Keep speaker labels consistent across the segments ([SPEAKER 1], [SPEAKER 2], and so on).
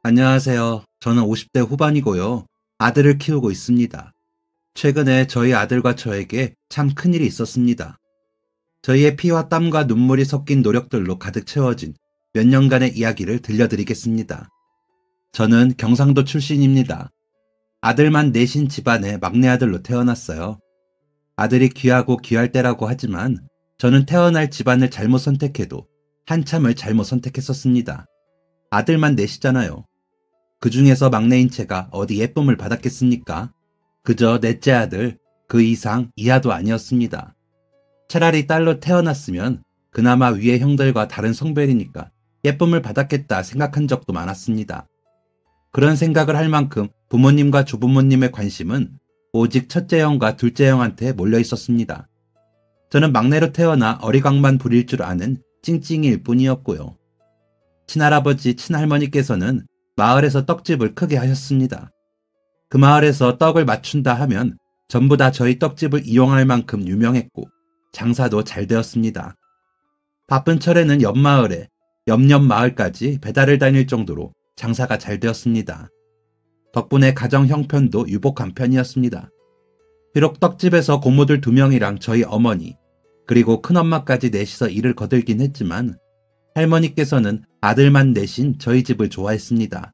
[SPEAKER 1] 안녕하세요. 저는 50대 후반이고요. 아들을 키우고 있습니다. 최근에 저희 아들과 저에게 참 큰일이 있었습니다. 저희의 피와 땀과 눈물이 섞인 노력들로 가득 채워진 몇 년간의 이야기를 들려드리겠습니다. 저는 경상도 출신입니다. 아들만 넷인 집안의 막내 아들로 태어났어요. 아들이 귀하고 귀할 때라고 하지만 저는 태어날 집안을 잘못 선택해도 한참을 잘못 선택했었습니다. 아들만 넷이잖아요. 그 중에서 막내인 채가 어디 예쁨을 받았겠습니까? 그저 넷째 아들, 그 이상 이하도 아니었습니다. 차라리 딸로 태어났으면 그나마 위의 형들과 다른 성별이니까 예쁨을 받았겠다 생각한 적도 많았습니다. 그런 생각을 할 만큼 부모님과 조부모님의 관심은 오직 첫째 형과 둘째 형한테 몰려 있었습니다. 저는 막내로 태어나 어리광만 부릴 줄 아는 찡찡이일 뿐이었고요. 친할아버지, 친할머니께서는 마을에서 떡집을 크게 하셨습니다. 그 마을에서 떡을 맞춘다 하면 전부 다 저희 떡집을 이용할 만큼 유명했고 장사도 잘 되었습니다. 바쁜 철에는 옆마을에, 옆옆 마을까지 배달을 다닐 정도로 장사가 잘 되었습니다. 덕분에 가정 형편도 유복한 편이었습니다. 비록 떡집에서 고모들 2명이랑 저희 어머니, 그리고 큰엄마까지 넷이서 일을 거들긴 했지만 할머니께서는 아들만 넷인 저희 집을 좋아했습니다.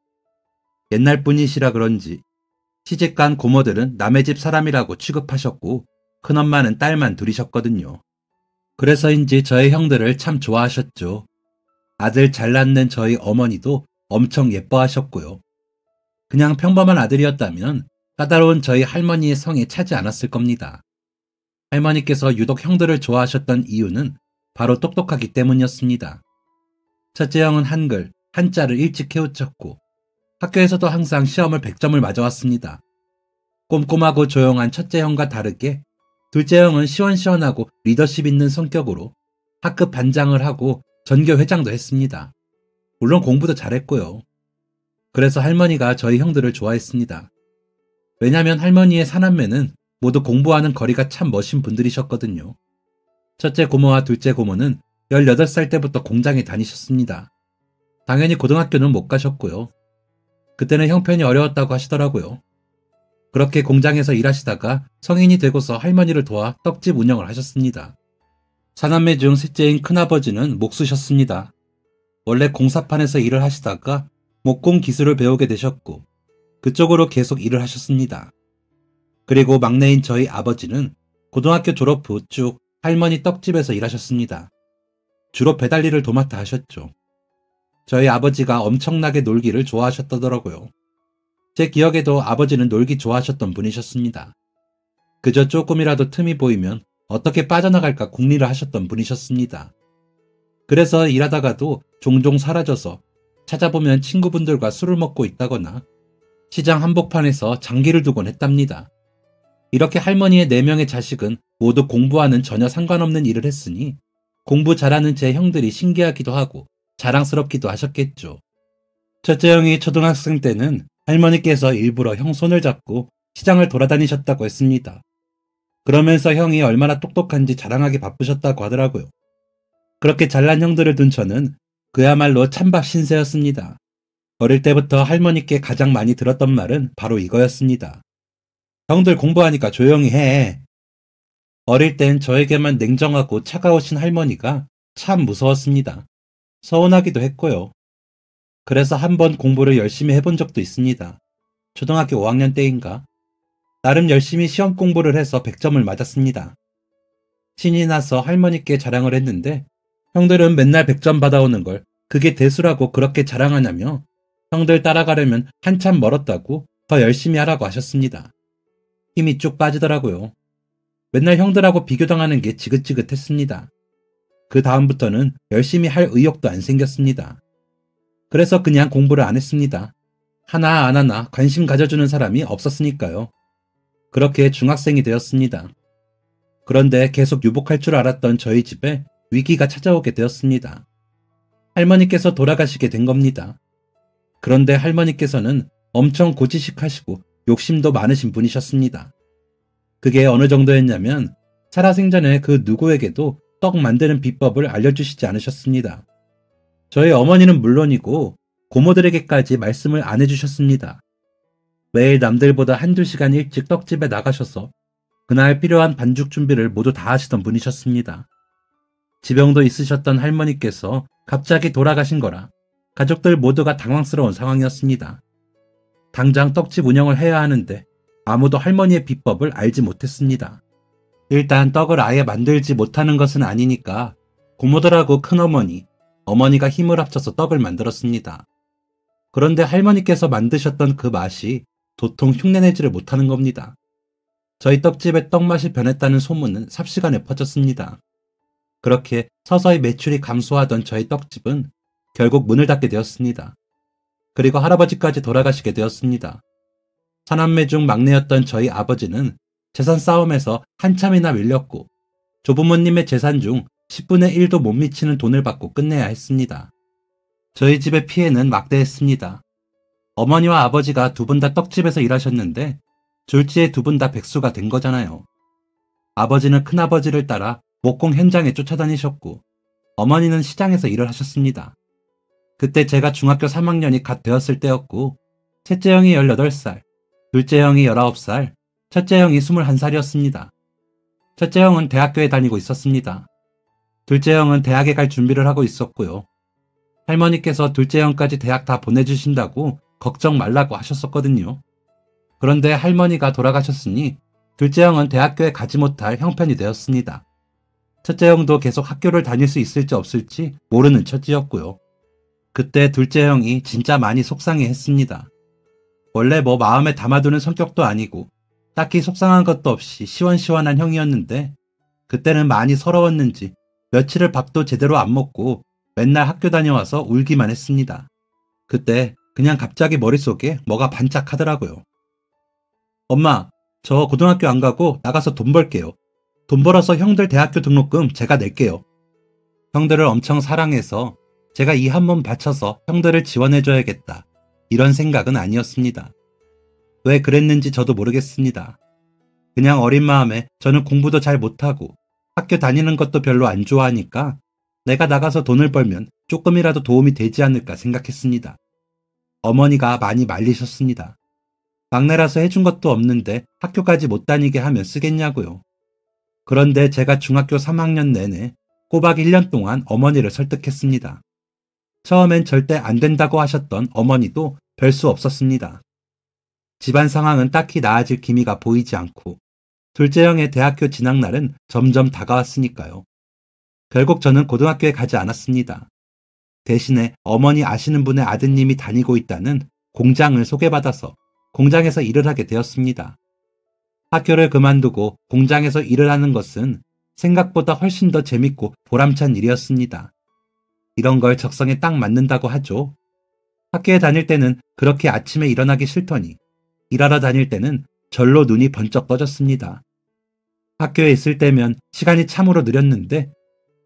[SPEAKER 1] 옛날 분이시라 그런지 시집간 고모들은 남의 집 사람이라고 취급하셨고 큰엄마는 딸만 둘이셨거든요. 그래서인지 저희 형들을 참 좋아하셨죠. 아들 잘 낳는 저희 어머니도 엄청 예뻐하셨고요. 그냥 평범한 아들이었다면 까다로운 저희 할머니의 성에 차지 않았을 겁니다. 할머니께서 유독 형들을 좋아하셨던 이유는 바로 똑똑하기 때문이었습니다. 첫째 형은 한글, 한자를 일찍 깨우쳤고 학교에서도 항상 시험을 100점을 맞아왔습니다. 꼼꼼하고 조용한 첫째 형과 다르게 둘째 형은 시원시원하고 리더십 있는 성격으로 학급 반장을 하고 전교 회장도 했습니다. 물론 공부도 잘했고요. 그래서 할머니가 저희 형들을 좋아했습니다. 왜냐면 할머니의 사남매는 모두 공부하는 거리가 참 멋진 분들이셨거든요. 첫째 고모와 둘째 고모는 18살 때부터 공장에 다니셨습니다. 당연히 고등학교는 못 가셨고요. 그때는 형편이 어려웠다고 하시더라고요. 그렇게 공장에서 일하시다가 성인이 되고서 할머니를 도와 떡집 운영을 하셨습니다. 사남매 중 셋째인 큰아버지는 목수셨습니다. 원래 공사판에서 일을 하시다가 목공 기술을 배우게 되셨고 그쪽으로 계속 일을 하셨습니다. 그리고 막내인 저희 아버지는 고등학교 졸업 후 쭉 할머니 떡집에서 일하셨습니다. 주로 배달 일을 도맡아 하셨죠. 저희 아버지가 엄청나게 놀기를 좋아하셨더라고요. 제 기억에도 아버지는 놀기 좋아하셨던 분이셨습니다. 그저 조금이라도 틈이 보이면 어떻게 빠져나갈까 궁리를 하셨던 분이셨습니다. 그래서 일하다가도 종종 사라져서 찾아보면 친구분들과 술을 먹고 있다거나 시장 한복판에서 장기를 두곤 했답니다. 이렇게 할머니의 4명의 자식은 모두 공부와는 전혀 상관없는 일을 했으니 공부 잘하는 제 형들이 신기하기도 하고 자랑스럽기도 하셨겠죠. 첫째 형이 초등학생 때는 할머니께서 일부러 형 손을 잡고 시장을 돌아다니셨다고 했습니다. 그러면서 형이 얼마나 똑똑한지 자랑하기 바쁘셨다고 하더라고요. 그렇게 잘난 형들을 둔 저는 그야말로 찬밥 신세였습니다. 어릴 때부터 할머니께 가장 많이 들었던 말은 바로 이거였습니다. 형들 공부하니까 조용히 해. 어릴 땐 저에게만 냉정하고 차가우신 할머니가 참 무서웠습니다. 서운하기도 했고요. 그래서 한번 공부를 열심히 해본 적도 있습니다. 초등학교 5학년 때인가. 나름 열심히 시험 공부를 해서 100점을 맞았습니다. 신이 나서 할머니께 자랑을 했는데 형들은 맨날 100점 받아오는 걸 그게 대수라고 그렇게 자랑하냐며 형들 따라가려면 한참 멀었다고 더 열심히 하라고 하셨습니다. 힘이 쭉 빠지더라고요. 맨날 형들하고 비교당하는 게 지긋지긋했습니다. 그 다음부터는 열심히 할 의욕도 안 생겼습니다. 그래서 그냥 공부를 안 했습니다. 하나 안 하나 관심 가져주는 사람이 없었으니까요. 그렇게 중학생이 되었습니다. 그런데 계속 유복할 줄 알았던 저희 집에 위기가 찾아오게 되었습니다. 할머니께서 돌아가시게 된 겁니다. 그런데 할머니께서는 엄청 고지식하시고 욕심도 많으신 분이셨습니다. 그게 어느 정도였냐면 살아생전에 그 누구에게도 떡 만드는 비법을 알려주시지 않으셨습니다. 저희 어머니는 물론이고 고모들에게까지 말씀을 안 해주셨습니다. 매일 남들보다 한두 시간 일찍 떡집에 나가셔서 그날 필요한 반죽 준비를 모두 다 하시던 분이셨습니다. 지병도 있으셨던 할머니께서 갑자기 돌아가신 거라 가족들 모두가 당황스러운 상황이었습니다. 당장 떡집 운영을 해야 하는데 아무도 할머니의 비법을 알지 못했습니다. 일단 떡을 아예 만들지 못하는 것은 아니니까 고모들하고 큰어머니, 어머니가 힘을 합쳐서 떡을 만들었습니다. 그런데 할머니께서 만드셨던 그 맛이 도통 흉내내지를 못하는 겁니다. 저희 떡집의 떡맛이 변했다는 소문은 삽시간에 퍼졌습니다. 그렇게 서서히 매출이 감소하던 저희 떡집은 결국 문을 닫게 되었습니다. 그리고 할아버지까지 돌아가시게 되었습니다. 사남매 중 막내였던 저희 아버지는 재산 싸움에서 한참이나 밀렸고 조부모님의 재산 중 10분의 1도 못 미치는 돈을 받고 끝내야 했습니다. 저희 집의 피해는 막대했습니다. 어머니와 아버지가 두 분 다 떡집에서 일하셨는데 졸지에 두 분 다 백수가 된 거잖아요. 아버지는 큰아버지를 따라 목공 현장에 쫓아다니셨고 어머니는 시장에서 일을 하셨습니다. 그때 제가 중학교 3학년이 갓 되었을 때였고 셋째 형이 18살, 둘째 형이 19살, 첫째 형이 21살이었습니다. 첫째 형은 대학교에 다니고 있었습니다. 둘째 형은 대학에 갈 준비를 하고 있었고요. 할머니께서 둘째 형까지 대학 다 보내주신다고 걱정 말라고 하셨었거든요. 그런데 할머니가 돌아가셨으니 둘째 형은 대학교에 가지 못할 형편이 되었습니다. 첫째 형도 계속 학교를 다닐 수 있을지 없을지 모르는 처지였고요. 그때 둘째 형이 진짜 많이 속상해했습니다. 원래 뭐 마음에 담아두는 성격도 아니고 딱히 속상한 것도 없이 시원시원한 형이었는데 그때는 많이 서러웠는지 며칠을 밥도 제대로 안 먹고 맨날 학교 다녀와서 울기만 했습니다. 그때 그냥 갑자기 머릿속에 뭐가 반짝하더라고요. 엄마, 저 고등학교 안 가고 나가서 돈 벌게요. 돈 벌어서 형들 대학교 등록금 제가 낼게요. 형들을 엄청 사랑해서 제가 이 한 번 바쳐서 형들을 지원해줘야겠다. 이런 생각은 아니었습니다. 왜 그랬는지 저도 모르겠습니다. 그냥 어린 마음에 저는 공부도 잘 못하고 학교 다니는 것도 별로 안 좋아하니까 내가 나가서 돈을 벌면 조금이라도 도움이 되지 않을까 생각했습니다. 어머니가 많이 말리셨습니다. 막내라서 해준 것도 없는데 학교까지 못 다니게 하면 쓰겠냐고요. 그런데 제가 중학교 3학년 내내 꼬박 1년 동안 어머니를 설득했습니다. 처음엔 절대 안 된다고 하셨던 어머니도 별 수 없었습니다. 집안 상황은 딱히 나아질 기미가 보이지 않고 둘째 형의 대학교 진학날은 점점 다가왔으니까요. 결국 저는 고등학교에 가지 않았습니다. 대신에 어머니 아시는 분의 아드님이 다니고 있다는 공장을 소개받아서 공장에서 일을 하게 되었습니다. 학교를 그만두고 공장에서 일을 하는 것은 생각보다 훨씬 더 재밌고 보람찬 일이었습니다. 이런 걸 적성에 딱 맞는다고 하죠. 학교에 다닐 때는 그렇게 아침에 일어나기 싫더니 일하러 다닐 때는 절로 눈이 번쩍 떠졌습니다. 학교에 있을 때면 시간이 참으로 느렸는데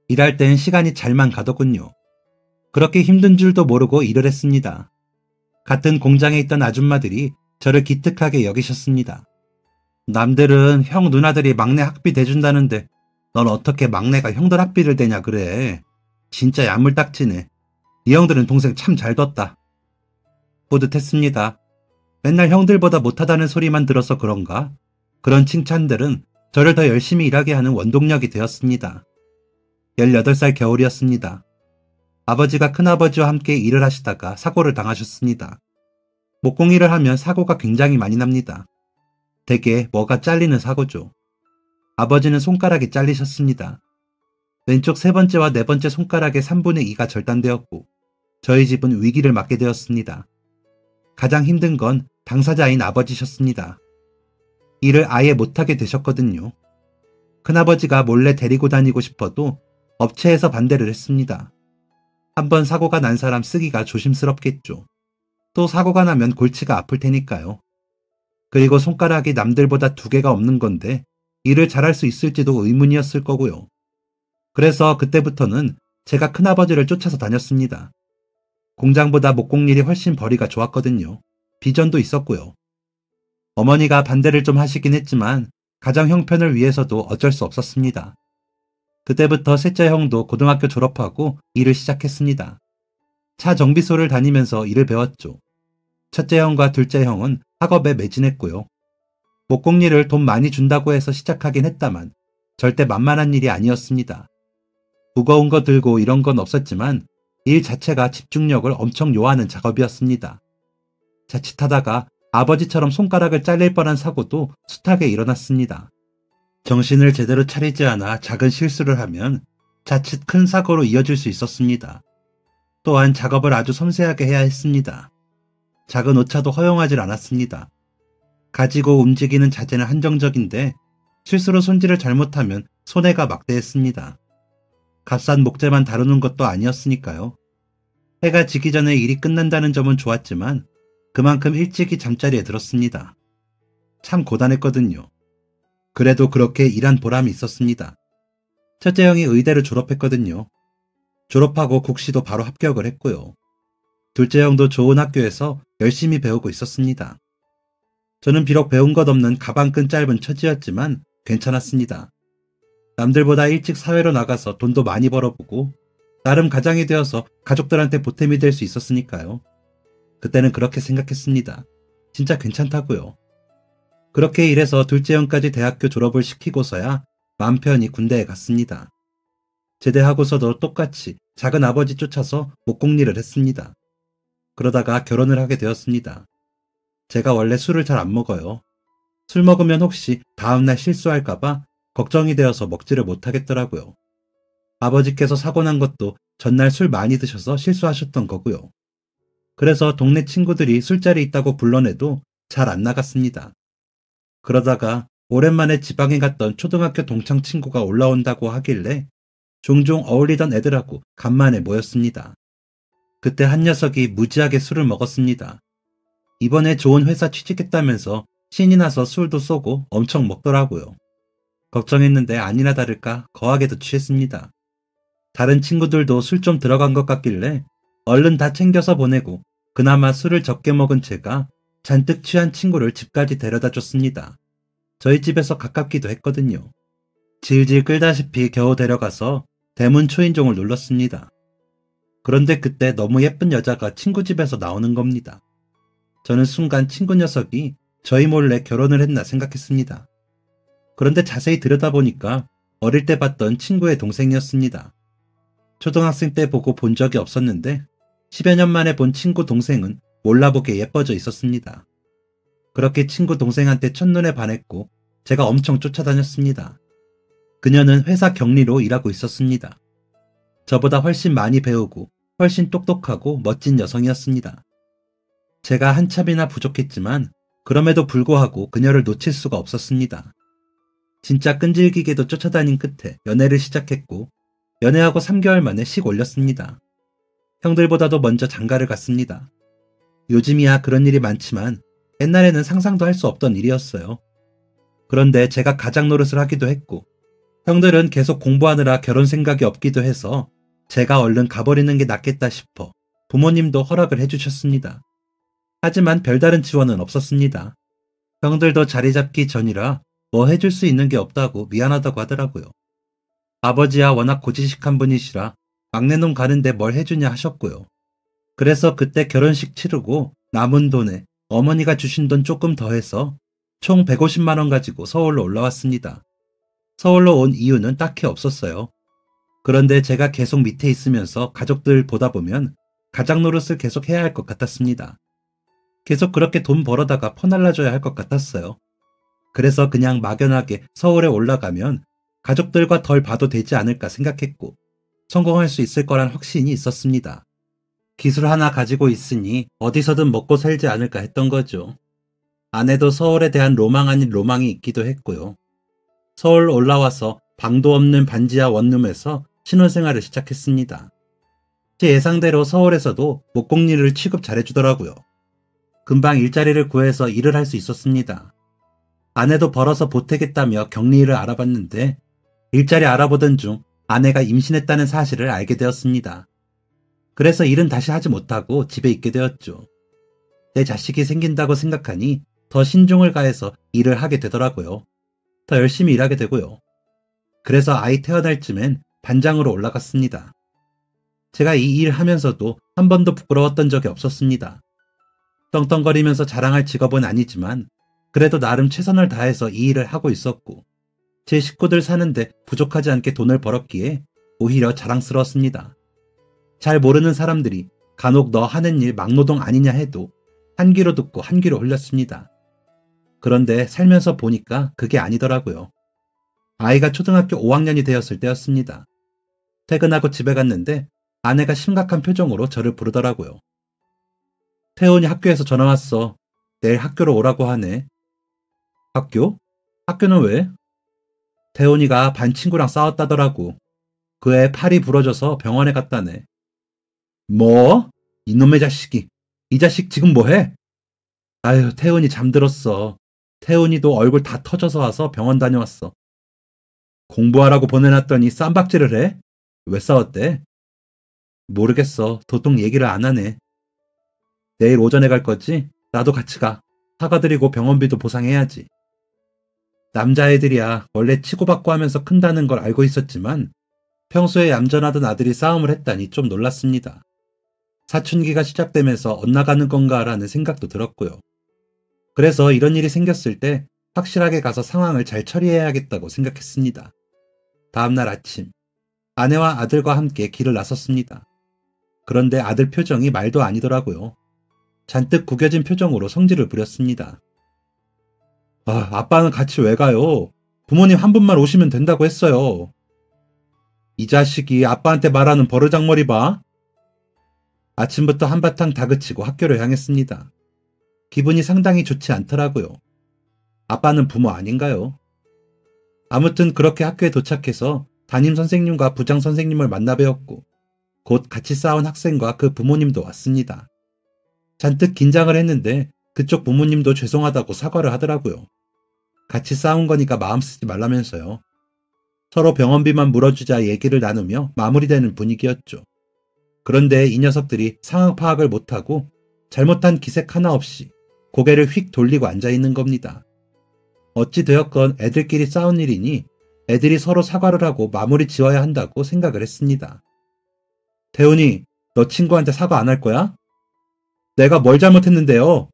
[SPEAKER 1] 일할 땐 시간이 잘만 가더군요. 그렇게 힘든 줄도 모르고 일을 했습니다. 같은 공장에 있던 아줌마들이 저를 기특하게 여기셨습니다. 남들은 형 누나들이 막내 학비 대준다는데 넌 어떻게 막내가 형들 학비를 대냐 그래. 진짜 야물딱지네. 이 형들은 동생 참 잘 뒀다. 뿌듯했습니다. 맨날 형들보다 못하다는 소리만 들어서 그런가? 그런 칭찬들은 저를 더 열심히 일하게 하는 원동력이 되었습니다. 18살 겨울이었습니다. 아버지가 큰아버지와 함께 일을 하시다가 사고를 당하셨습니다. 목공일을 하면 사고가 굉장히 많이 납니다. 대개 뭐가 잘리는 사고죠. 아버지는 손가락이 잘리셨습니다. 왼쪽 세 번째와 네 번째 손가락의 3분의 2가 절단되었고 저희 집은 위기를 맞게 되었습니다. 가장 힘든 건 당사자인 아버지셨습니다. 일을 아예 못하게 되셨거든요. 큰아버지가 몰래 데리고 다니고 싶어도 업체에서 반대를 했습니다. 한번 사고가 난 사람 쓰기가 조심스럽겠죠. 또 사고가 나면 골치가 아플 테니까요. 그리고 손가락이 남들보다 2개가 없는 건데 일을 잘할 수 있을지도 의문이었을 거고요. 그래서 그때부터는 제가 큰아버지를 쫓아서 다녔습니다. 공장보다 목공일이 훨씬 벌이가 좋았거든요. 비전도 있었고요. 어머니가 반대를 좀 하시긴 했지만 가정 형편을 위해서도 어쩔 수 없었습니다. 그때부터 셋째 형도 고등학교 졸업하고 일을 시작했습니다. 차 정비소를 다니면서 일을 배웠죠. 첫째 형과 둘째 형은 학업에 매진했고요. 목공일을 돈 많이 준다고 해서 시작하긴 했다만 절대 만만한 일이 아니었습니다. 무거운 거 들고 이런 건 없었지만 일 자체가 집중력을 엄청 요하는 작업이었습니다. 자칫하다가 아버지처럼 손가락을 잘릴 뻔한 사고도 숱하게 일어났습니다. 정신을 제대로 차리지 않아 작은 실수를 하면 자칫 큰 사고로 이어질 수 있었습니다. 또한 작업을 아주 섬세하게 해야 했습니다. 작은 오차도 허용하지 않았습니다. 가지고 움직이는 자재는 한정적인데 실수로 손질을 잘못하면 손해가 막대했습니다. 값싼 목재만 다루는 것도 아니었으니까요. 해가 지기 전에 일이 끝난다는 점은 좋았지만 그만큼 일찍이 잠자리에 들었습니다. 참 고단했거든요. 그래도 그렇게 일한 보람이 있었습니다. 첫째 형이 의대를 졸업했거든요. 졸업하고 국시도 바로 합격을 했고요. 둘째 형도 좋은 학교에서 열심히 배우고 있었습니다. 저는 비록 배운 것 없는 가방끈 짧은 처지였지만 괜찮았습니다. 남들보다 일찍 사회로 나가서 돈도 많이 벌어보고 나름 가장이 되어서 가족들한테 보탬이 될 수 있었으니까요. 그때는 그렇게 생각했습니다. 진짜 괜찮다고요. 그렇게 일해서 둘째 형까지 대학교 졸업을 시키고서야 맘 편히 군대에 갔습니다. 제대하고서도 똑같이 작은 아버지 쫓아서 목공일을 했습니다. 그러다가 결혼을 하게 되었습니다. 제가 원래 술을 잘 안 먹어요. 술 먹으면 혹시 다음날 실수할까봐 걱정이 되어서 먹지를 못하겠더라고요. 아버지께서 사고 난 것도 전날 술 많이 드셔서 실수하셨던 거고요. 그래서 동네 친구들이 술자리 있다고 불러내도 잘 안 나갔습니다. 그러다가 오랜만에 지방에 갔던 초등학교 동창 친구가 올라온다고 하길래 종종 어울리던 애들하고 간만에 모였습니다. 그때 한 녀석이 무지하게 술을 먹었습니다. 이번에 좋은 회사 취직했다면서 신이 나서 술도 쏘고 엄청 먹더라고요. 걱정했는데 아니나 다를까 거하게도 취했습니다. 다른 친구들도 술 좀 들어간 것 같길래 얼른 다 챙겨서 보내고 그나마 술을 적게 먹은 제가 잔뜩 취한 친구를 집까지 데려다 줬습니다. 저희 집에서 가깝기도 했거든요. 질질 끌다시피 겨우 데려가서 대문 초인종을 눌렀습니다. 그런데 그때 너무 예쁜 여자가 친구 집에서 나오는 겁니다. 저는 순간 친구 녀석이 저희 몰래 결혼을 했나 생각했습니다. 그런데 자세히 들여다보니까 어릴 때 봤던 친구의 동생이었습니다. 초등학생 때 보고 본 적이 없었는데 10여 년 만에 본 친구 동생은 몰라보게 예뻐져 있었습니다. 그렇게 친구 동생한테 첫눈에 반했고 제가 엄청 쫓아다녔습니다. 그녀는 회사 격리로 일하고 있었습니다. 저보다 훨씬 많이 배우고 훨씬 똑똑하고 멋진 여성이었습니다. 제가 한참이나 부족했지만 그럼에도 불구하고 그녀를 놓칠 수가 없었습니다. 진짜 끈질기게도 쫓아다닌 끝에 연애를 시작했고 연애하고 3개월 만에 식 올렸습니다. 형들보다도 먼저 장가를 갔습니다. 요즘이야 그런 일이 많지만 옛날에는 상상도 할 수 없던 일이었어요. 그런데 제가 가장 노릇을 하기도 했고 형들은 계속 공부하느라 결혼 생각이 없기도 해서 제가 얼른 가버리는 게 낫겠다 싶어 부모님도 허락을 해주셨습니다. 하지만 별다른 지원은 없었습니다. 형들도 자리 잡기 전이라 뭐 해줄 수 있는 게 없다고 미안하다고 하더라고요. 아버지야 워낙 고지식한 분이시라 막내놈 가는데 뭘 해주냐 하셨고요. 그래서 그때 결혼식 치르고 남은 돈에 어머니가 주신 돈 조금 더해서 총 150만 원 가지고 서울로 올라왔습니다. 서울로 온 이유는 딱히 없었어요. 그런데 제가 계속 밑에 있으면서 가족들 보다 보면 가장 노릇을 계속 해야 할 것 같았습니다. 계속 그렇게 돈 벌어다가 퍼날라줘야 할 것 같았어요. 그래서 그냥 막연하게 서울에 올라가면 가족들과 덜 봐도 되지 않을까 생각했고 성공할 수 있을 거란 확신이 있었습니다. 기술 하나 가지고 있으니 어디서든 먹고 살지 않을까 했던 거죠. 아내도 서울에 대한 로망 아닌 로망이 있기도 했고요. 서울 올라와서 방도 없는 반지하 원룸에서 신혼생활을 시작했습니다. 제 예상대로 서울에서도 목공일을 취급 잘해주더라고요. 금방 일자리를 구해서 일을 할 수 있었습니다. 아내도 벌어서 보태겠다며 격리일을 알아봤는데 일자리 알아보던 중 아내가 임신했다는 사실을 알게 되었습니다. 그래서 일은 다시 하지 못하고 집에 있게 되었죠. 내 자식이 생긴다고 생각하니 더 신중을 가해서 일을 하게 되더라고요. 더 열심히 일하게 되고요. 그래서 아이 태어날 쯤엔 반장으로 올라갔습니다. 제가 이 일 하면서도 한 번도 부끄러웠던 적이 없었습니다. 떵떵거리면서 자랑할 직업은 아니지만 그래도 나름 최선을 다해서 이 일을 하고 있었고 제 식구들 사는데 부족하지 않게 돈을 벌었기에 오히려 자랑스러웠습니다. 잘 모르는 사람들이 간혹 너 하는 일 막노동 아니냐 해도 한 귀로 듣고 한 귀로 흘렸습니다. 그런데 살면서 보니까 그게 아니더라고요. 아이가 초등학교 5학년이 되었을 때였습니다. 퇴근하고 집에 갔는데 아내가 심각한 표정으로 저를 부르더라고요. 태훈이 학교에서 전화 왔어. 내일 학교로 오라고 하네. 학교? 학교는 왜? 태훈이가 반 친구랑 싸웠다더라고. 그 애 팔이 부러져서 병원에 갔다네. 뭐? 이놈의 자식이. 이 자식 지금 뭐해? 아유, 태훈이 잠들었어. 태훈이도 얼굴 다 터져서 와서 병원 다녀왔어. 공부하라고 보내놨더니 쌈박질을 해? 왜 싸웠대? 모르겠어. 도통 얘기를 안 하네. 내일 오전에 갈 거지? 나도 같이 가. 사과드리고 병원비도 보상해야지. 남자애들이야 원래 치고받고 하면서 큰다는 걸 알고 있었지만 평소에 얌전하던 아들이 싸움을 했다니 좀 놀랐습니다. 사춘기가 시작되면서 엇나가는 건가라는 생각도 들었고요. 그래서 이런 일이 생겼을 때 확실하게 가서 상황을 잘 처리해야겠다고 생각했습니다. 다음날 아침, 아내와 아들과 함께 길을 나섰습니다. 그런데 아들 표정이 말도 아니더라고요. 잔뜩 구겨진 표정으로 성질을 부렸습니다. 아빠는 같이 왜 가요? 부모님 한 분만 오시면 된다고 했어요. 이 자식이 아빠한테 말하는 버르장머리 봐. 아침부터 한바탕 다그치고 학교를 향했습니다. 기분이 상당히 좋지 않더라고요. 아빠는 부모 아닌가요? 아무튼 그렇게 학교에 도착해서 담임 선생님과 부장 선생님을 만나 뵈었고 곧 같이 싸운 학생과 그 부모님도 왔습니다. 잔뜩 긴장을 했는데 그쪽 부모님도 죄송하다고 사과를 하더라고요. 같이 싸운 거니까 마음 쓰지 말라면서요. 서로 병원비만 물어주자 얘기를 나누며 마무리되는 분위기였죠. 그런데 이 녀석들이 상황 파악을 못하고 잘못한 기색 하나 없이 고개를 휙 돌리고 앉아있는 겁니다. 어찌 되었건 애들끼리 싸운 일이니 애들이 서로 사과를 하고 마무리 지어야 한다고 생각을 했습니다. 태훈이, 너 친구한테 사과 안 할 거야? 내가 뭘 잘못했는데요?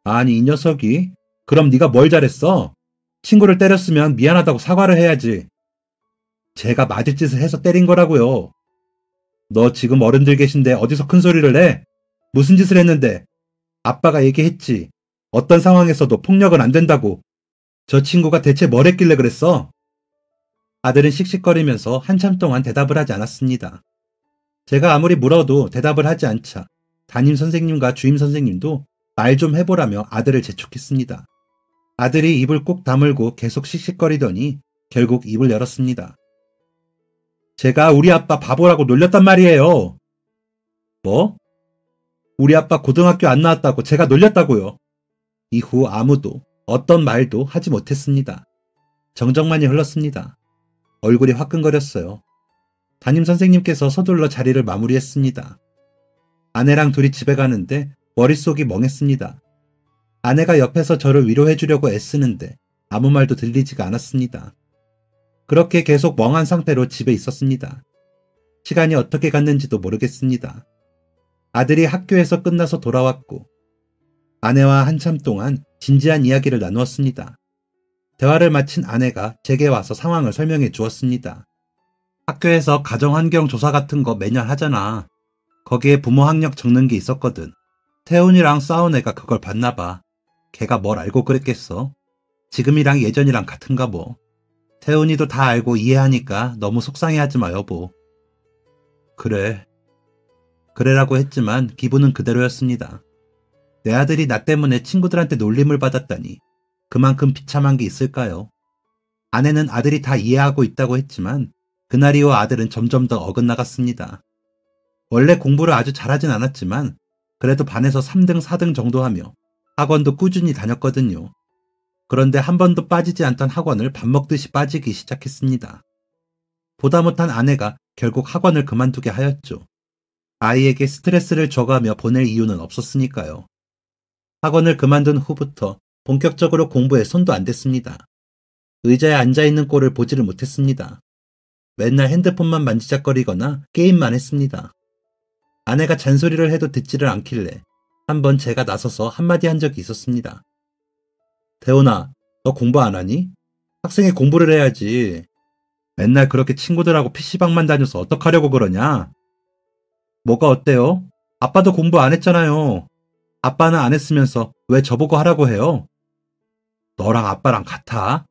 [SPEAKER 1] 아니 이 녀석이. 그럼 네가 뭘 잘했어? 친구를 때렸으면 미안하다고 사과를 해야지. 제가 맞을 짓을 해서 때린 거라고요. 너 지금 어른들 계신데 어디서 큰 소리를 내? 무슨 짓을 했는데? 아빠가 얘기했지. 어떤 상황에서도 폭력은 안 된다고. 저 친구가 대체 뭘 했길래 그랬어? 아들은 씩씩거리면서 한참 동안 대답을 하지 않았습니다. 제가 아무리 물어도 대답을 하지 않자 담임 선생님과 주임 선생님도 말 좀 해보라며 아들을 재촉했습니다. 아들이 입을 꾹 다물고 계속 씩씩거리더니 결국 입을 열었습니다. 제가 우리 아빠 바보라고 놀렸단 말이에요. 뭐? 우리 아빠 고등학교 안 나왔다고 제가 놀렸다고요. 이후 아무도 어떤 말도 하지 못했습니다. 정적만이 흘렀습니다. 얼굴이 화끈거렸어요. 담임 선생님께서 서둘러 자리를 마무리했습니다. 아내랑 둘이 집에 가는데 머릿속이 멍했습니다. 아내가 옆에서 저를 위로해 주려고 애쓰는데 아무 말도 들리지가 않았습니다. 그렇게 계속 멍한 상태로 집에 있었습니다. 시간이 어떻게 갔는지도 모르겠습니다. 아들이 학교에서 끝나서 돌아왔고 아내와 한참 동안 진지한 이야기를 나누었습니다. 대화를 마친 아내가 제게 와서 상황을 설명해 주었습니다. 학교에서 가정환경 조사 같은 거 매년 하잖아. 거기에 부모 학력 적는 게 있었거든. 태훈이랑 싸운 애가 그걸 봤나 봐. 걔가 뭘 알고 그랬겠어? 지금이랑 예전이랑 같은가 뭐. 태훈이도 다 알고 이해하니까 너무 속상해하지 마 여보. 그래. 그래라고 했지만 기분은 그대로였습니다. 내 아들이 나 때문에 친구들한테 놀림을 받았다니 그만큼 비참한 게 있을까요? 아내는 아들이 다 이해하고 있다고 했지만 그날 이후 아들은 점점 더 어긋나갔습니다. 원래 공부를 아주 잘하진 않았지만 그래도 반에서 3등, 4등 정도 하며 학원도 꾸준히 다녔거든요. 그런데 한 번도 빠지지 않던 학원을 밥 먹듯이 빠지기 시작했습니다. 보다 못한 아내가 결국 학원을 그만두게 하였죠. 아이에게 스트레스를 줘가며 보낼 이유는 없었으니까요. 학원을 그만둔 후부터 본격적으로 공부에 손도 안 댔습니다. 의자에 앉아있는 꼴을 보지를 못했습니다. 맨날 핸드폰만 만지작거리거나 게임만 했습니다. 아내가 잔소리를 해도 듣지를 않길래 한번 제가 나서서 한마디 한 적이 있었습니다. 대훈아, 너 공부 안 하니? 학생이 공부를 해야지. 맨날 그렇게 친구들하고 PC방만 다녀서 어떡하려고 그러냐? 뭐가 어때요? 아빠도 공부 안 했잖아요. 아빠는 안 했으면서 왜 저보고 하라고 해요? 너랑 아빠랑 같아?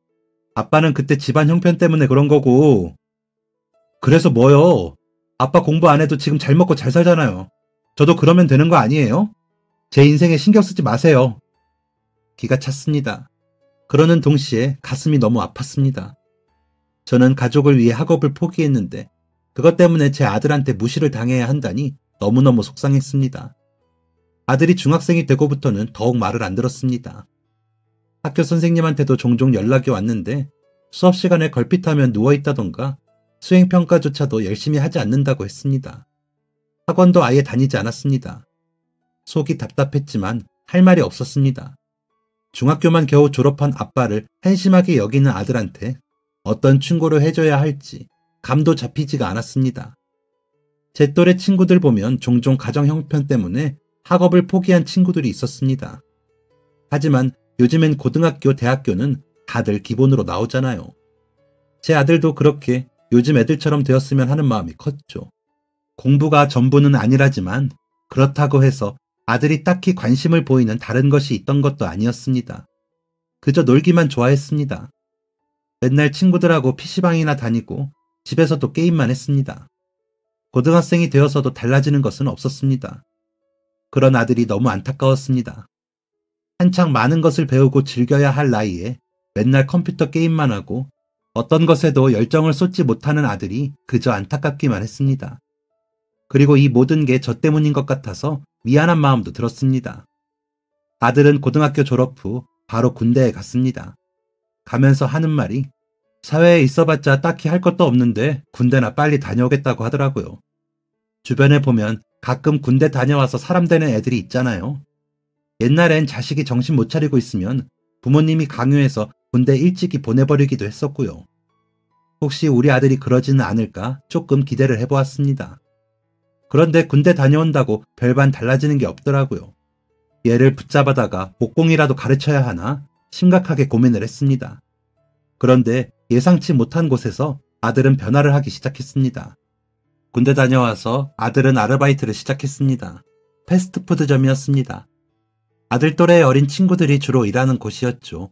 [SPEAKER 1] 아빠는 그때 집안 형편 때문에 그런 거고. 그래서 뭐요? 아빠 공부 안 해도 지금 잘 먹고 잘 살잖아요. 저도 그러면 되는 거 아니에요? 제 인생에 신경 쓰지 마세요. 기가 찼습니다. 그러는 동시에 가슴이 너무 아팠습니다. 저는 가족을 위해 학업을 포기했는데 그것 때문에 제 아들한테 무시를 당해야 한다니 너무너무 속상했습니다. 아들이 중학생이 되고부터는 더욱 말을 안 들었습니다. 학교 선생님한테도 종종 연락이 왔는데 수업 시간에 걸핏하면 누워있다던가 수행평가조차도 열심히 하지 않는다고 했습니다. 학원도 아예 다니지 않았습니다. 속이 답답했지만 할 말이 없었습니다. 중학교만 겨우 졸업한 아빠를 한심하게 여기는 아들한테 어떤 충고를 해줘야 할지 감도 잡히지가 않았습니다. 제 또래 친구들 보면 종종 가정 형편 때문에 학업을 포기한 친구들이 있었습니다. 하지만 요즘엔 고등학교, 대학교는 다들 기본으로 나오잖아요. 제 아들도 그렇게 요즘 애들처럼 되었으면 하는 마음이 컸죠. 공부가 전부는 아니라지만 그렇다고 해서 아들이 딱히 관심을 보이는 다른 것이 있던 것도 아니었습니다. 그저 놀기만 좋아했습니다. 맨날 친구들하고 PC방이나 다니고 집에서도 게임만 했습니다. 고등학생이 되어서도 달라지는 것은 없었습니다. 그런 아들이 너무 안타까웠습니다. 한창 많은 것을 배우고 즐겨야 할 나이에 맨날 컴퓨터 게임만 하고 어떤 것에도 열정을 쏟지 못하는 아들이 그저 안타깝기만 했습니다. 그리고 이 모든 게 저 때문인 것 같아서 미안한 마음도 들었습니다. 아들은 고등학교 졸업 후 바로 군대에 갔습니다. 가면서 하는 말이 사회에 있어봤자 딱히 할 것도 없는데 군대나 빨리 다녀오겠다고 하더라고요. 주변에 보면 가끔 군대 다녀와서 사람 되는 애들이 있잖아요. 옛날엔 자식이 정신 못 차리고 있으면 부모님이 강요해서 군대 일찍이 보내버리기도 했었고요. 혹시 우리 아들이 그러지는 않을까 조금 기대를 해보았습니다. 그런데 군대 다녀온다고 별반 달라지는 게 없더라고요. 얘를 붙잡아다가 목공이라도 가르쳐야 하나 심각하게 고민을 했습니다. 그런데 예상치 못한 곳에서 아들은 변화를 하기 시작했습니다. 군대 다녀와서 아들은 아르바이트를 시작했습니다. 패스트푸드점이었습니다. 아들 또래의 어린 친구들이 주로 일하는 곳이었죠.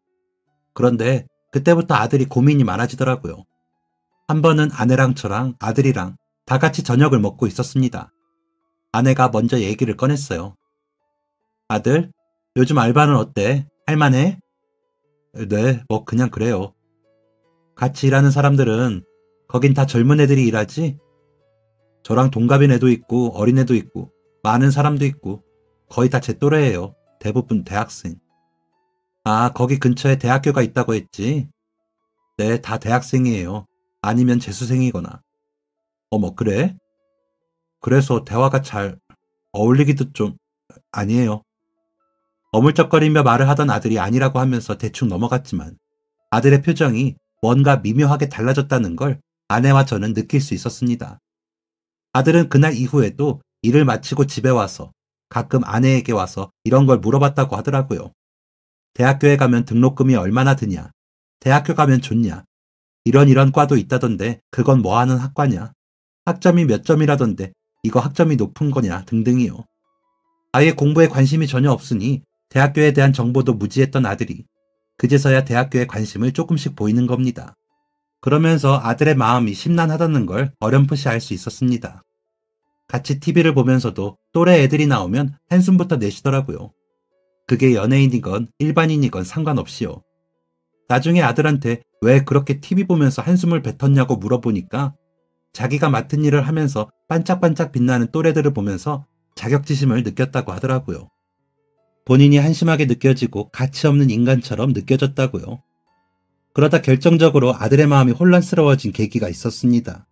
[SPEAKER 1] 그런데 그때부터 아들이 고민이 많아지더라고요. 한 번은 아내랑 저랑 아들이랑 다 같이 저녁을 먹고 있었습니다. 아내가 먼저 얘기를 꺼냈어요. 아들, 요즘 알바는 어때? 할만해? 네, 뭐 그냥 그래요. 같이 일하는 사람들은 거긴 다 젊은 애들이 일하지? 저랑 동갑인 애도 있고 어린 애도 있고 많은 사람도 있고 거의 다 제 또래예요. 대부분 대학생. 아, 거기 근처에 대학교가 있다고 했지? 네, 다 대학생이에요. 아니면 재수생이거나. 어머, 그래? 그래서 대화가 잘 어울리기도 좀 아니에요. 어물쩍거리며 말을 하던 아들이 아니라고 하면서 대충 넘어갔지만 아들의 표정이 뭔가 미묘하게 달라졌다는 걸 아내와 저는 느낄 수 있었습니다. 아들은 그날 이후에도 일을 마치고 집에 와서 가끔 아내에게 와서 이런 걸 물어봤다고 하더라고요. 대학교에 가면 등록금이 얼마나 드냐? 대학교 가면 좋냐? 이런 과도 있다던데 그건 뭐 하는 학과냐? 학점이 몇 점이라던데 이거 학점이 높은 거냐? 등등이요. 아예 공부에 관심이 전혀 없으니 대학교에 대한 정보도 무지했던 아들이 그제서야 대학교에 관심을 조금씩 보이는 겁니다. 그러면서 아들의 마음이 심란하다는 걸 어렴풋이 알 수 있었습니다. 같이 TV를 보면서도 또래 애들이 나오면 한숨부터 내쉬더라고요. 그게 연예인이건 일반인이건 상관없이요. 나중에 아들한테 왜 그렇게 TV 보면서 한숨을 뱉었냐고 물어보니까 자기가 맡은 일을 하면서 반짝반짝 빛나는 또래들을 보면서 자격지심을 느꼈다고 하더라고요. 본인이 한심하게 느껴지고 가치 없는 인간처럼 느껴졌다고요. 그러다 결정적으로 아들의 마음이 혼란스러워진 계기가 있었습니다.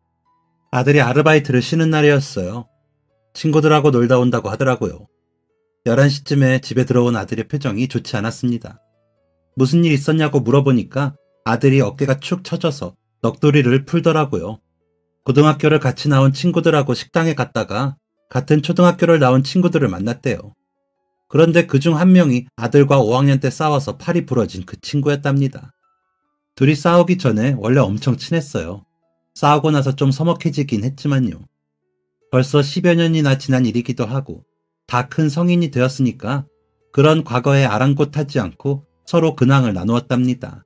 [SPEAKER 1] 아들이 아르바이트를 쉬는 날이었어요. 친구들하고 놀다 온다고 하더라고요. 11시쯤에 집에 들어온 아들의 표정이 좋지 않았습니다. 무슨 일 있었냐고 물어보니까 아들이 어깨가 축 처져서 넋두리를 풀더라고요. 고등학교를 같이 나온 친구들하고 식당에 갔다가 같은 초등학교를 나온 친구들을 만났대요. 그런데 그중 한 명이 아들과 5학년 때 싸워서 팔이 부러진 그 친구였답니다. 둘이 싸우기 전에 원래 엄청 친했어요. 싸우고 나서 좀 서먹해지긴 했지만요. 벌써 10여 년이나 지난 일이기도 하고 다 큰 성인이 되었으니까 그런 과거에 아랑곳하지 않고 서로 근황을 나누었답니다.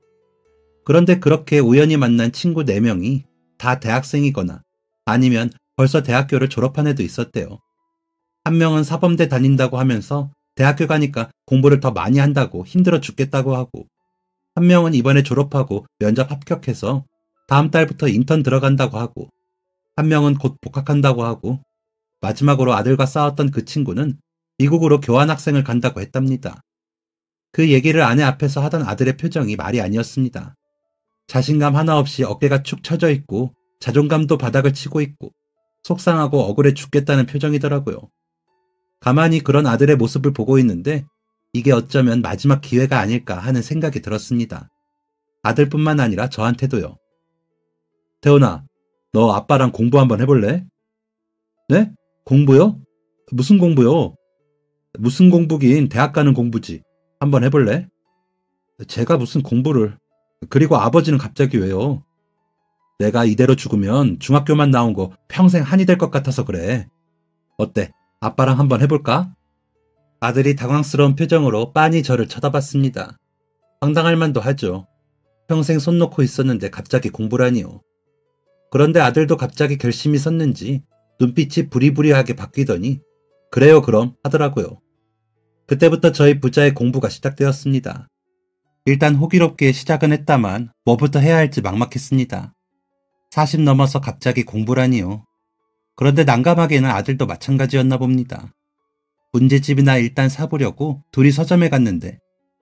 [SPEAKER 1] 그런데 그렇게 우연히 만난 친구 4명이 다 대학생이거나 아니면 벌써 대학교를 졸업한 애도 있었대요. 한 명은 사범대 다닌다고 하면서 대학교 가니까 공부를 더 많이 한다고 힘들어 죽겠다고 하고, 한 명은 이번에 졸업하고 면접 합격해서 다음 달부터 인턴 들어간다고 하고, 한 명은 곧 복학한다고 하고, 마지막으로 아들과 싸웠던 그 친구는 미국으로 교환학생을 간다고 했답니다. 그 얘기를 아내 앞에서 하던 아들의 표정이 말이 아니었습니다. 자신감 하나 없이 어깨가 축 처져 있고 자존감도 바닥을 치고 있고 속상하고 억울해 죽겠다는 표정이더라고요. 가만히 그런 아들의 모습을 보고 있는데 이게 어쩌면 마지막 기회가 아닐까 하는 생각이 들었습니다. 아들뿐만 아니라 저한테도요. 태훈아, 너 아빠랑 공부 한번 해볼래? 네? 공부요? 무슨 공부요? 무슨 공부긴 대학 가는 공부지. 한번 해볼래? 제가 무슨 공부를... 그리고 아버지는 갑자기 왜요? 내가 이대로 죽으면 중학교만 나온 거 평생 한이 될 것 같아서 그래. 어때? 아빠랑 한번 해볼까? 아들이 당황스러운 표정으로 빤히 저를 쳐다봤습니다. 황당할 만도 하죠. 평생 손 놓고 있었는데 갑자기 공부라니요. 그런데 아들도 갑자기 결심이 섰는지 눈빛이 부리부리하게 바뀌더니 그래요 그럼 하더라고요. 그때부터 저희 부자의 공부가 시작되었습니다. 일단 호기롭게 시작은 했다만 뭐부터 해야 할지 막막했습니다. 40 넘어서 갑자기 공부라니요. 그런데 난감하게는 아들도 마찬가지였나 봅니다. 문제집이나 일단 사보려고 둘이 서점에 갔는데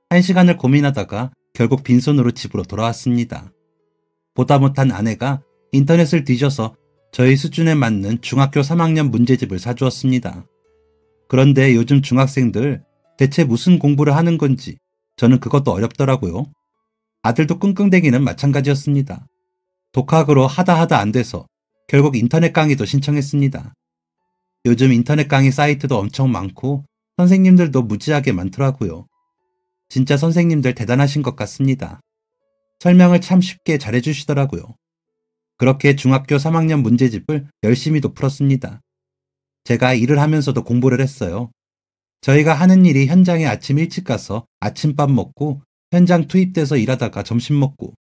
[SPEAKER 1] 1시간을 고민하다가 결국 빈손으로 집으로 돌아왔습니다. 보다 못한 아내가 인터넷을 뒤져서 저희 수준에 맞는 중학교 3학년 문제집을 사주었습니다. 그런데 요즘 중학생들 대체 무슨 공부를 하는 건지 저는 그것도 어렵더라고요. 아들도 끙끙대기는 마찬가지였습니다. 독학으로 하다 안 돼서 결국 인터넷 강의도 신청했습니다. 요즘 인터넷 강의 사이트도 엄청 많고 선생님들도 무지하게 많더라고요. 진짜 선생님들 대단하신 것 같습니다. 설명을 참 쉽게 잘해주시더라고요. 그렇게 중학교 3학년 문제집을 열심히도 풀었습니다. 제가 일을 하면서도 공부를 했어요. 저희가 하는 일이 현장에 아침 일찍 가서 아침밥 먹고 현장 투입돼서 일하다가 점심 먹고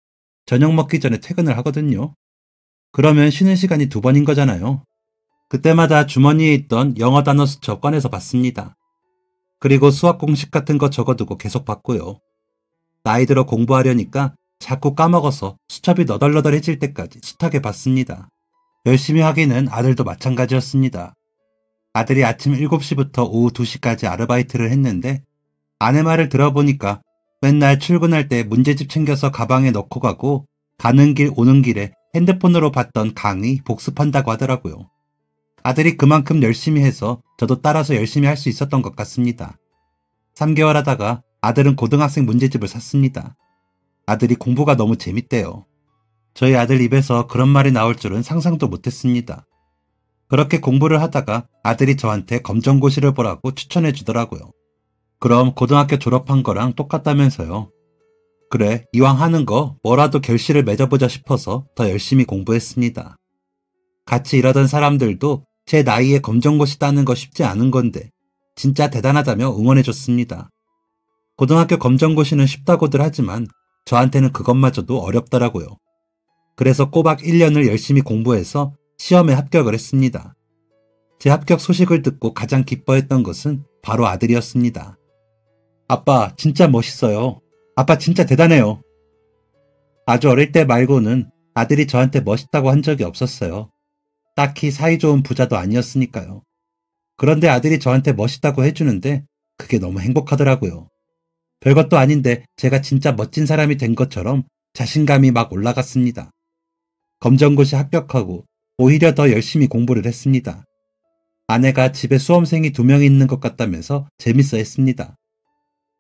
[SPEAKER 1] 저녁 먹기 전에 퇴근을 하거든요. 그러면 쉬는 시간이 2번인 거잖아요. 그때마다 주머니에 있던 영어 단어 수첩 꺼내서 봤습니다. 그리고 수학 공식 같은 거 적어두고 계속 봤고요. 나이 들어 공부하려니까 자꾸 까먹어서 수첩이 너덜너덜해질 때까지 숱하게 봤습니다. 열심히 하기는 아들도 마찬가지였습니다. 아들이 아침 7시부터 오후 2시까지 아르바이트를 했는데 아내 말을 들어보니까 맨날 출근할 때 문제집 챙겨서 가방에 넣고 가고 가는 길 오는 길에 핸드폰으로 봤던 강의 복습한다고 하더라고요. 아들이 그만큼 열심히 해서 저도 따라서 열심히 할 수 있었던 것 같습니다. 3개월 하다가 아들은 고등학생 문제집을 샀습니다. 아들이 공부가 너무 재밌대요. 저희 아들 입에서 그런 말이 나올 줄은 상상도 못했습니다. 그렇게 공부를 하다가 아들이 저한테 검정고시를 보라고 추천해 주더라고요. 그럼 고등학교 졸업한 거랑 똑같다면서요. 그래, 이왕 하는 거 뭐라도 결실을 맺어보자 싶어서 더 열심히 공부했습니다. 같이 일하던 사람들도 제 나이에 검정고시 따는 거 쉽지 않은 건데 진짜 대단하다며 응원해줬습니다. 고등학교 검정고시는 쉽다고들 하지만 저한테는 그것마저도 어렵더라고요. 그래서 꼬박 1년을 열심히 공부해서 시험에 합격을 했습니다. 제 합격 소식을 듣고 가장 기뻐했던 것은 바로 아들이었습니다. 아빠 진짜 멋있어요. 아빠 진짜 대단해요. 아주 어릴 때 말고는 아들이 저한테 멋있다고 한 적이 없었어요. 딱히 사이 좋은 부자도 아니었으니까요. 그런데 아들이 저한테 멋있다고 해주는데 그게 너무 행복하더라고요. 별것도 아닌데 제가 진짜 멋진 사람이 된 것처럼 자신감이 막 올라갔습니다. 검정고시 합격하고 오히려 더 열심히 공부를 했습니다. 아내가 집에 수험생이 2명이 있는 것 같다면서 재밌어 했습니다.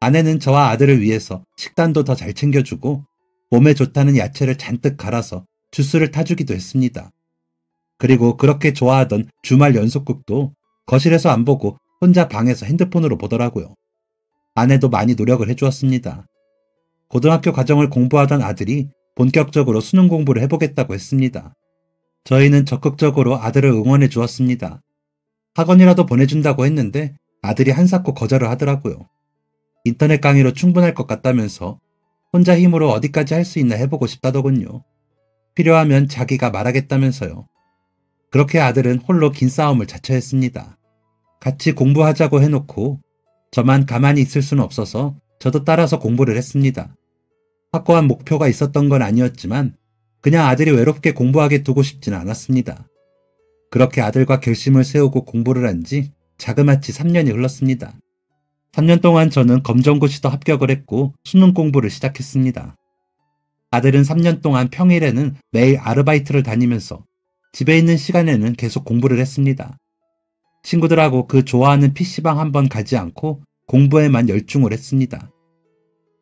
[SPEAKER 1] 아내는 저와 아들을 위해서 식단도 더 잘 챙겨주고 몸에 좋다는 야채를 잔뜩 갈아서 주스를 타주기도 했습니다. 그리고 그렇게 좋아하던 주말 연속극도 거실에서 안 보고 혼자 방에서 핸드폰으로 보더라고요. 아내도 많이 노력을 해주었습니다. 고등학교 과정을 공부하던 아들이 본격적으로 수능 공부를 해보겠다고 했습니다. 저희는 적극적으로 아들을 응원해 주었습니다. 학원이라도 보내준다고 했는데 아들이 한사코 거절을 하더라고요. 인터넷 강의로 충분할 것 같다면서 혼자 힘으로 어디까지 할 수 있나 해보고 싶다더군요. 필요하면 자기가 말하겠다면서요. 그렇게 아들은 홀로 긴 싸움을 자처했습니다. 같이 공부하자고 해놓고 저만 가만히 있을 수는 없어서 저도 따라서 공부를 했습니다. 확고한 목표가 있었던 건 아니었지만 그냥 아들이 외롭게 공부하게 두고 싶지는 않았습니다. 그렇게 아들과 결심을 세우고 공부를 한 지 자그마치 3년이 흘렀습니다. 3년 동안 저는 검정고시도 합격을 했고 수능 공부를 시작했습니다. 아들은 3년 동안 평일에는 매일 아르바이트를 다니면서 집에 있는 시간에는 계속 공부를 했습니다. 친구들하고 그 좋아하는 PC방 한번 가지 않고 공부에만 열중을 했습니다.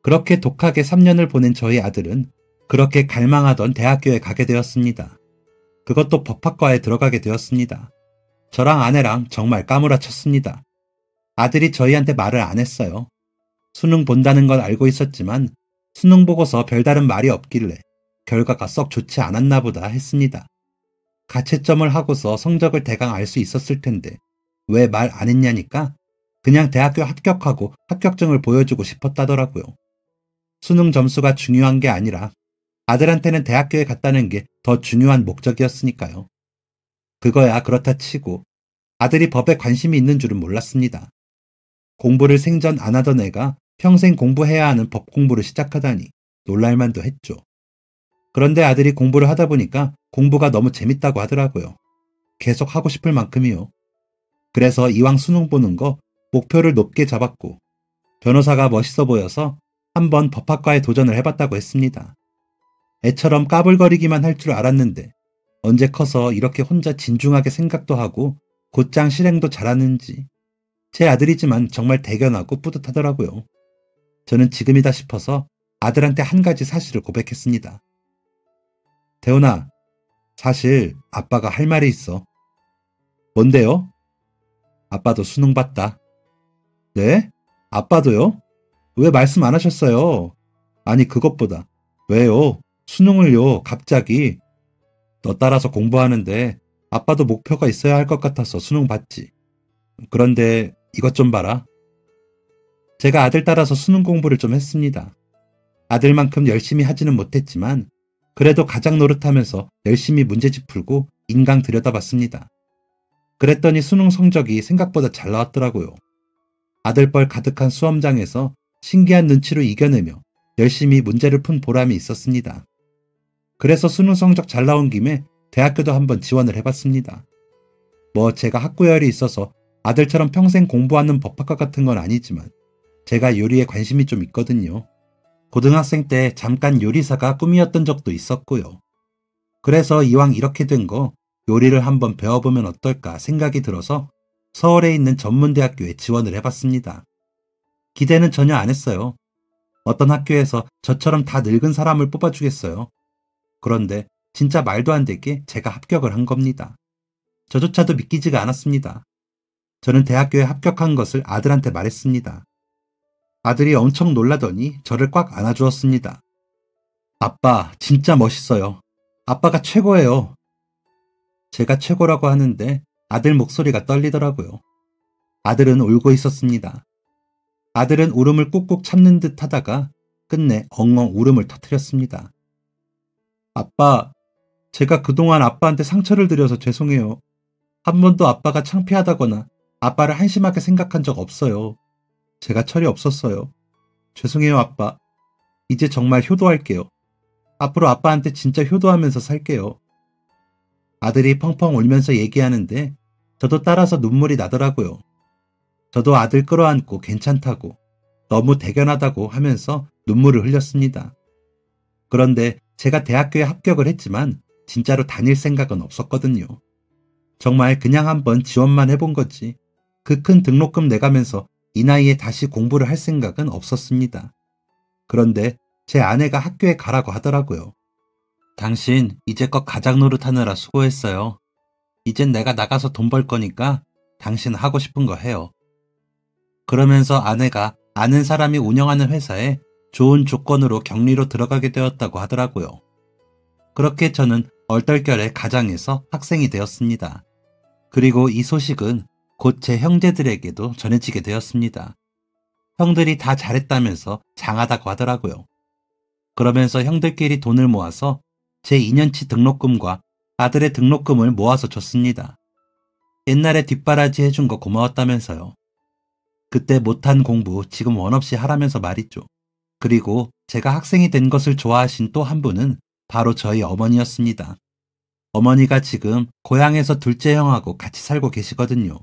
[SPEAKER 1] 그렇게 독하게 3년을 보낸 저희 아들은 그렇게 갈망하던 대학교에 가게 되었습니다. 그것도 법학과에 들어가게 되었습니다. 저랑 아내랑 정말 까무라쳤습니다. 아들이 저희한테 말을 안 했어요. 수능 본다는 건 알고 있었지만 수능 보고서 별다른 말이 없길래 결과가 썩 좋지 않았나 보다 했습니다. 가채점을 하고서 성적을 대강 알 수 있었을 텐데 왜 말 안 했냐니까 그냥 대학교 합격하고 합격증을 보여주고 싶었다더라고요. 수능 점수가 중요한 게 아니라 아들한테는 대학교에 갔다는 게 더 중요한 목적이었으니까요. 그거야 그렇다 치고 아들이 법에 관심이 있는 줄은 몰랐습니다. 공부를 생전 안 하던 애가 평생 공부해야 하는 법 공부를 시작하다니 놀랄만도 했죠. 그런데 아들이 공부를 하다 보니까 공부가 너무 재밌다고 하더라고요. 계속 하고 싶을 만큼이요. 그래서 이왕 수능 보는 거 목표를 높게 잡았고 변호사가 멋있어 보여서 한번 법학과에 도전을 해봤다고 했습니다. 애처럼 까불거리기만 할 줄 알았는데 언제 커서 이렇게 혼자 진중하게 생각도 하고 곧장 실행도 잘하는지 제 아들이지만 정말 대견하고 뿌듯하더라고요. 저는 지금이다 싶어서 아들한테 한 가지 사실을 고백했습니다. 대훈아, 사실 아빠가 할 말이 있어. 뭔데요? 아빠도 수능 봤다. 네? 아빠도요? 왜 말씀 안 하셨어요? 아니 그것보다 왜요? 수능을요 갑자기. 너 따라서 공부하는데 아빠도 목표가 있어야 할 것 같아서 수능 봤지. 그런데 이것 좀 봐라. 제가 아들 따라서 수능 공부를 좀 했습니다. 아들만큼 열심히 하지는 못했지만 그래도 가장 노릇하면서 열심히 문제집 풀고 인강 들여다봤습니다. 그랬더니 수능 성적이 생각보다 잘 나왔더라고요. 아들뻘 가득한 수험장에서 신기한 눈치로 이겨내며 열심히 문제를 푼 보람이 있었습니다. 그래서 수능 성적 잘 나온 김에 대학교도 한번 지원을 해봤습니다. 뭐 제가 학구열이 있어서 아들처럼 평생 공부하는 법학과 같은 건 아니지만 제가 요리에 관심이 좀 있거든요. 고등학생 때 잠깐 요리사가 꿈이었던 적도 있었고요. 그래서 이왕 이렇게 된 거 요리를 한번 배워보면 어떨까 생각이 들어서 서울에 있는 전문대학교에 지원을 해봤습니다. 기대는 전혀 안 했어요. 어떤 학교에서 저처럼 다 늙은 사람을 뽑아주겠어요. 그런데 진짜 말도 안 되게 제가 합격을 한 겁니다. 저조차도 믿기지가 않았습니다. 저는 대학교에 합격한 것을 아들한테 말했습니다. 아들이 엄청 놀라더니 저를 꽉 안아주었습니다. 아빠, 진짜 멋있어요. 아빠가 최고예요. 제가 최고라고 하는데 아들 목소리가 떨리더라고요. 아들은 울고 있었습니다. 아들은 울음을 꾹꾹 참는 듯 하다가 끝내 엉엉 울음을 터뜨렸습니다. 아빠, 제가 그동안 아빠한테 상처를 드려서 죄송해요. 한 번도 아빠가 창피하다거나 아빠를 한심하게 생각한 적 없어요. 제가 철이 없었어요. 죄송해요, 아빠. 이제 정말 효도할게요. 앞으로 아빠한테 진짜 효도하면서 살게요. 아들이 펑펑 울면서 얘기하는데 저도 따라서 눈물이 나더라고요. 저도 아들 끌어안고 괜찮다고, 너무 대견하다고 하면서 눈물을 흘렸습니다. 그런데 제가 대학교에 합격을 했지만 진짜로 다닐 생각은 없었거든요. 정말 그냥 한번 지원만 해본 거지 그 큰 등록금 내가면서 이 나이에 다시 공부를 할 생각은 없었습니다. 그런데 제 아내가 학교에 가라고 하더라고요. 당신 이제껏 가장 노릇하느라 수고했어요. 이젠 내가 나가서 돈 벌 거니까 당신은 하고 싶은 거 해요. 그러면서 아내가 아는 사람이 운영하는 회사에 좋은 조건으로 격리로 들어가게 되었다고 하더라고요. 그렇게 저는 얼떨결에 가장에서 학생이 되었습니다. 그리고 이 소식은 곧 제 형제들에게도 전해지게 되었습니다. 형들이 다 잘했다면서 장하다고 하더라고요. 그러면서 형들끼리 돈을 모아서 제 2년치 등록금과 아들의 등록금을 모아서 줬습니다. 옛날에 뒷바라지 해준 거 고마웠다면서요. 그때 못한 공부 지금 원없이 하라면서 말이죠. 그리고 제가 학생이 된 것을 좋아하신 또 한 분은 바로 저희 어머니였습니다. 어머니가 지금 고향에서 둘째 형하고 같이 살고 계시거든요.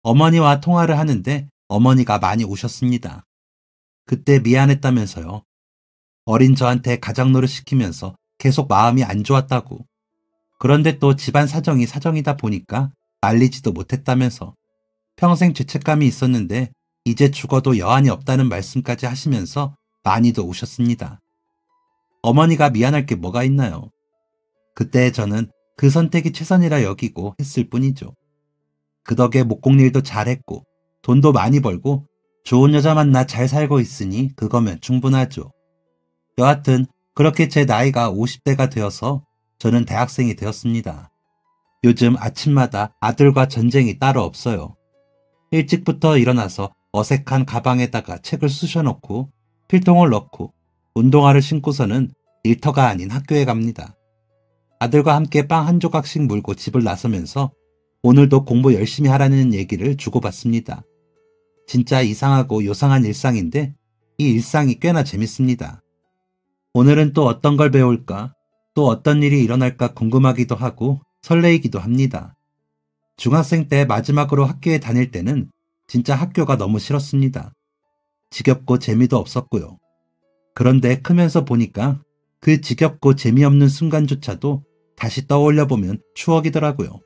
[SPEAKER 1] 어머니와 통화를 하는데 어머니가 많이 우셨습니다. 그때 미안했다면서요. 어린 저한테 가장 노릇 시키면서 계속 마음이 안 좋았다고. 그런데 또 집안 사정이 사정이다 보니까 말리지도 못했다면서 평생 죄책감이 있었는데 이제 죽어도 여한이 없다는 말씀까지 하시면서 많이도 우셨습니다. 어머니가 미안할 게 뭐가 있나요? 그때 저는 그 선택이 최선이라 여기고 했을 뿐이죠. 그 덕에 목공일도 잘했고 돈도 많이 벌고 좋은 여자 만나 잘 살고 있으니 그거면 충분하죠. 여하튼 그렇게 제 나이가 50대가 되어서 저는 대학생이 되었습니다. 요즘 아침마다 아들과 전쟁이 따로 없어요. 일찍부터 일어나서 어색한 가방에다가 책을 쑤셔놓고 필통을 넣고 운동화를 신고서는 일터가 아닌 학교에 갑니다. 아들과 함께 빵 한 조각씩 물고 집을 나서면서 오늘도 공부 열심히 하라는 얘기를 주고받습니다. 진짜 이상하고 요상한 일상인데 이 일상이 꽤나 재밌습니다. 오늘은 또 어떤 걸 배울까? 또 어떤 일이 일어날까 궁금하기도 하고 설레이기도 합니다. 중학생 때 마지막으로 학교에 다닐 때는 진짜 학교가 너무 싫었습니다. 지겹고 재미도 없었고요. 그런데 크면서 보니까 그 지겹고 재미없는 순간조차도 다시 떠올려보면 추억이더라고요.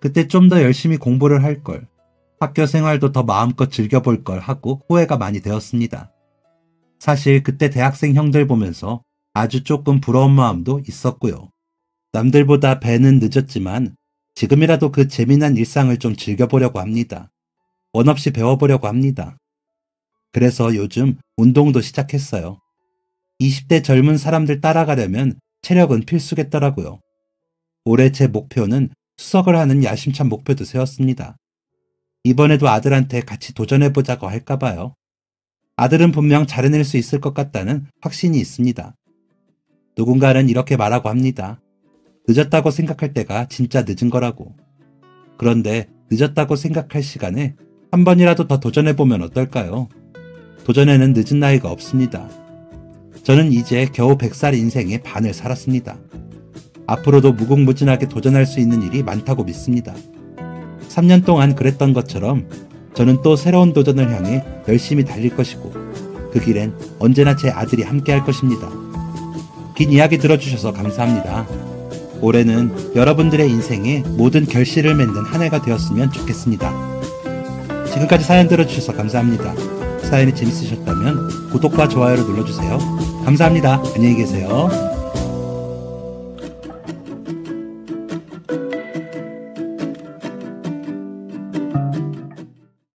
[SPEAKER 1] 그때 좀 더 열심히 공부를 할 걸, 학교 생활도 더 마음껏 즐겨볼 걸 하고 후회가 많이 되었습니다. 사실 그때 대학생 형들 보면서 아주 조금 부러운 마음도 있었고요. 남들보다 배는 늦었지만 지금이라도 그 재미난 일상을 좀 즐겨보려고 합니다. 원 없이 배워보려고 합니다. 그래서 요즘 운동도 시작했어요. 20대 젊은 사람들 따라가려면 체력은 필수겠더라고요. 올해 제 목표는 수석을 하는 야심찬 목표도 세웠습니다. 이번에도 아들한테 같이 도전해보자고 할까봐요. 아들은 분명 잘해낼 수 있을 것 같다는 확신이 있습니다. 누군가는 이렇게 말하고 합니다. 늦었다고 생각할 때가 진짜 늦은 거라고. 그런데 늦었다고 생각할 시간에 한 번이라도 더 도전해보면 어떨까요? 도전에는 늦은 나이가 없습니다. 저는 이제 겨우 100살 인생의 반을 살았습니다. 앞으로도 무궁무진하게 도전할 수 있는 일이 많다고 믿습니다. 3년 동안 그랬던 것처럼 저는 또 새로운 도전을 향해 열심히 달릴 것이고 그 길엔 언제나 제 아들이 함께 할 것입니다. 긴 이야기 들어주셔서 감사합니다. 올해는 여러분들의 인생에 모든 결실을 맺는 한 해가 되었으면 좋겠습니다. 지금까지 사연 들어주셔서 감사합니다. 사연이 재밌으셨다면 구독과 좋아요를 눌러주세요. 감사합니다. 안녕히 계세요.